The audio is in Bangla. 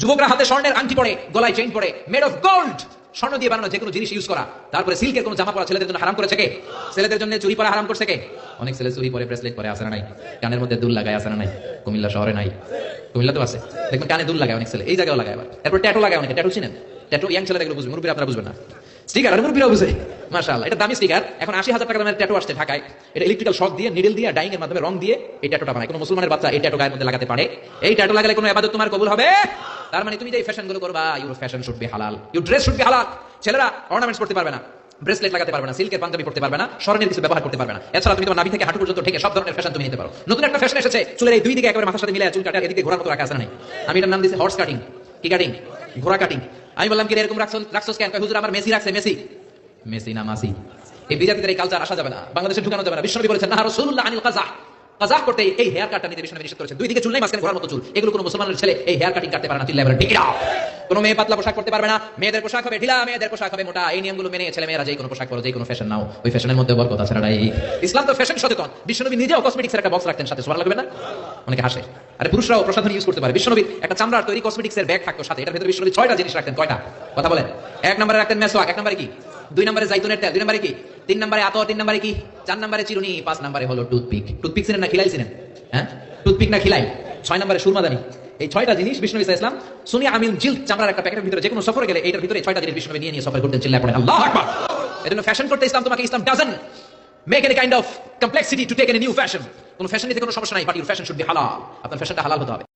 যুবকরা হাতে স্বর্ণের আংটি পরে, গলায় চেইন পরে, মেড অফ গোল্ড, স্বর্ণ দিয়ে বানানো যে কোনো জিনিস ইউজ করা। তারপরে সিল্কের কোনো জামা পরা ছেলেদের জন্য হারাম করেছে কে? ছেলেদের জন্য চুরি পরা হারাম করছে কে? অনেক ছেলে চুরি পরে, ব্রেসলেট পরে, আসে না নাই? কানের মধ্যে দুল লাগায়, আসে না নাই? কুমিল্লা শহরে নাই, কুমিল্লা তো আছে, দেখবেন কানে দুল লাগায় অনেক ছেলে, এই জায়গায় লাগায়। আবার এরপর ট্যাটু লাগায় অনেকে, ট্যাটু চিনেন? ট্যাটু ইয়াং ছেলেরা এগুলো বুঝবে, মুরব্বীরা আপনারা বুঝবেন না। স্টিকার আর মুরব্বীরা বুঝে, মাশাআল্লাহ, এটা দামি স্টিকার। এখন 80,000 টাকা দামের ট্যাটু আসছে ঢাকায়। এটা ইলেকট্রিক্যাল শক দিয়ে, নিডল দিয়ে, ডাইং এর মাধ্যমে রং দিয়ে এই ট্যাটুটা বানায়। কোনো মুসলমানের বাচ্চা এই ট্যাটু গায়ের মধ্যে লাগাতে পারে? এই ট্যাটু লাগালে কোনো ইবাদত তোমার কবুল হবে? তার মানে তুমি যে ফ্যাশন গুলো করবা, ইউর ফ্যাশন শুড বি হালাল, ইউর ড্রেস শুড বি হালাল। ছেলেরা অর্নামেন্টস করতে পারবে না, ব্রেসলেট লাগাতে পারবে না, সিল্কের পাঞ্জাবি পড়তে পারবে না, স্বর্ণের কিছু ব্যবহার করতে পারবে না। এছাড়া তুমি তোমার নাভি থেকে হাঁটু পর্যন্ত ঢেকে সব ধরনের ফ্যাশন তুমি নিতে পারো। নতুন একটা ফ্যাশন এসেছে, চুলের এই দুই দিকে একেবারে মাথার সাথে মিলে চুল কাটা এদিকে ঘোরার মতো রাখা আছে না? আমি এটার নাম দিয়েছি হর্স কাটিং। কি কাটিং? ঘোড়া কাটিং। আমি বললাম কি এরকম রাখছস কেন? হুজুর আমার মেসি রাখছে। মেসি? মেসি না মাসি। এই বিজাতিদের এই কালচার আসা যাবে না, বাংলাদেশে ঢুকানো যাবে না। বিশ্বনবী বলেছেন না রাসূলুল্লাহ আনিল কাযাহ, কাযাহ করতে এই হেয়ার কাটটা নিতে বিশ্বনবী নিষেধ করেছেন। দুই দিকে চুল নাই, মাঝখানে ঘোড়ার মতো চুল। এগুলো কোনো মুসলমানের ছেলে এই হেয়ার কাটিং করতে পারে না। চিল্লায় বলেন ঠিক না? কোনো মেয়ে পাতলা পোশাক পরতে পারবে না, মেয়েদের পোশাক হবে ঢিলা, মেয়েদের পোশাক হবে মোটা। এই নিয়মগুলো মেনে ছেলে মেয়েরা যেই কোনো পোশাক পরো, যেই কোনো ফ্যাশন নাও, ওই ফ্যাশনের মধ্যে বরকত আছে না? ইসলাম তো ফ্যাশন সচেতন। বিশ্বনবী নিজেও কসমেটিক্সের একটা বক্স রাখতেন সাথে, সুবহানাল্লাহ লাগবে না? অনেকে হাসে, আরে পুরুষরাও প্রসাধন ইউজ করতে পারে। বিশ্বনবীর একটা চামড়ার তৈরি কসমেটিক্সের ব্যাগ থাকতো সাথে, এটার ভিতরে বিশ্বনবী 6টা জিনিস রাখতেন। কয়টা? কথা বলেন। 1 নম্বরে রাখতেন মেসওয়াক, 1 নম্বরে কি? 2 নম্বরে জাইতুনের তেল, 2 নম্বরে কি? 3 নম্বরে আতর, 3 নম্বরে কি? 4 নম্বরে চিরুনি, 5 নম্বরে হলো টুথপিক। টুথপিক চিনেন না খিলাই চিনেন? হ্যাঁ, টুথপিক না খিলাই। 6 নম্বরে সুরমাদানি। এই 6টা জিনিস বিষ্ণু ইসলাম সুনি আমিল জিলদ চামড়ার একটা প্যাকেটের ভিতরে যে কোনো সফরে গেলে এইটার ভিতরে 6টা জিনিস বিষ্ণু নিয়ে সফর করতেন। চিল্লায় পড়েন আল্লাহু আকবার। এজন্য ফ্যাশন করতে ইসলাম তোমাকে, Islam doesn't make any kind of complexity to take any new fashion. কোন ফ্যাশন নিতে কোনো সমস্যা নাই, but your fashion should be halal. আপনার ফ্যাশনটা হালাল হতে হবে।